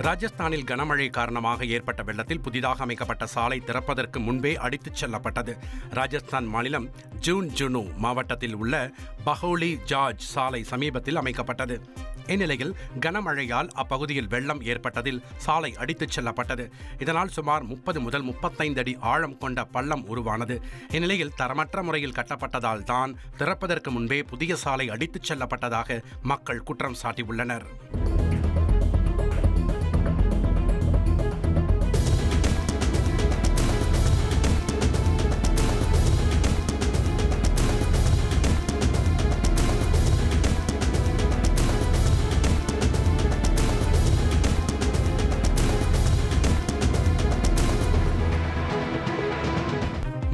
ராஜஸ்தானில் கனமழை காரணமாக ஏற்பட்ட வெள்ளத்தில் புதிதாக அமைக்கப்பட்ட சாலை திறப்பதற்கு முன்பே அடித்துச் செல்லப்பட்டது. ராஜஸ்தான் மாநிலம் ஜூன்ஜுனு மாவட்டத்தில் உள்ள பஹோலி ஜார்ஜ் சாலை சமீபத்தில் அமைக்கப்பட்டது. இந்நிலையில் கனமழையால் அப்பகுதியில் வெள்ளம் ஏற்பட்டதில் சாலை அடித்துச் செல்லப்பட்டது. இதனால் சுமார் 30 முதல் 35 அடி ஆழம் கொண்ட பள்ளம் உருவானது. இந்நிலையில் தரமற்ற முறையில் கட்டப்பட்டதால் தான் திறப்பதற்கு முன்பே புதிய சாலை அடித்துச் செல்லப்பட்டதாக மக்கள் குற்றம் சாட்டியுள்ளனர்.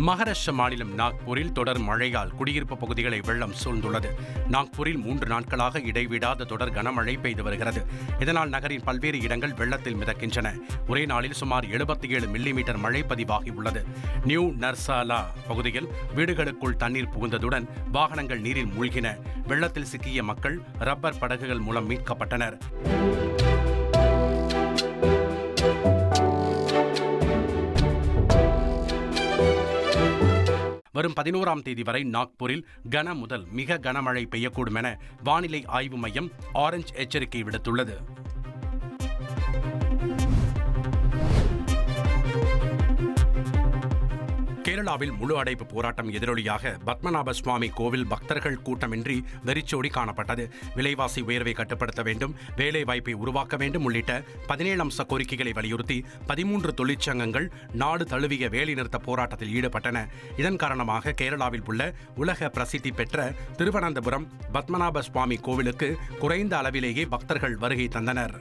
மகாராஷ்டிர மாநிலம் நாக்பூரில் தொடர் மழையால் குடியிருப்பு பகுதிகளை வெள்ளம் சூழ்ந்துள்ளது. நாக்பூரில் 3 நாட்களாக இடைவிடாத தொடர் கனமழை பெய்து வருகிறது. இதனால் நகரின் பல்வேறு இடங்கள் வெள்ளத்தில் மிதக்கின்றன. ஒரே நாளில் சுமார் 77 மில்லிமீட்டர் மழை பதிவாகியுள்ளது. நியூ நர்சாலா பகுதியில் வீடுகளுக்குள் தண்ணீர் புகுந்ததுடன் வாகனங்கள் நீரில் மூழ்கின. வெள்ளத்தில் சிக்கிய மக்கள் ரப்பர் படகுகள் மூலம் மீட்கப்பட்டனர். வரும் 11ஆம் தேதி வரை நாக்பூரில் கன முதல் மிக கனமழை பெய்யக்கூடும் என வானிலை ஆய்வு மையம் ஆரஞ்சு எச்சரிக்கை விடுத்துள்ளது. கேரளாவில் முழு அடைப்பு போராட்டம் எதிரொலியாக பத்மநாப சுவாமி கோவில் பக்தர்கள் கூட்டமின்றி வெறிச்சோடி காணப்பட்டது. விலைவாசி உயர்வை கட்டுப்படுத்த வேண்டும், வேலை வாய்ப்பை உருவாக்க வேண்டும் உள்ளிட்ட 17 அம்ச கோரிக்கைகளை வலியுறுத்தி 13 தொழிற்சங்கங்கள் நாடு தழுவிய வேலைநிறுத்த போராட்டத்தில் ஈடுபட்டன. இதன் காரணமாக கேரளாவில் உள்ள உலக பிரசித்தி பெற்ற திருவனந்தபுரம் பத்மநாப சுவாமி கோவிலுக்கு குறைந்த அளவிலேயே பக்தர்கள் வருகை தந்தனர்.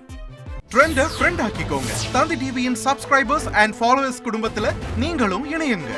ட்ரெண்ட ஃப்ரெண்ட் ஆக்கிக்கோங்க. தந்தி டிவியின் சப்ஸ்கிரைபர்ஸ் அண்ட் ஃபாலோவர்ஸ் குடும்பத்துல நீங்களும் இணையுங்க.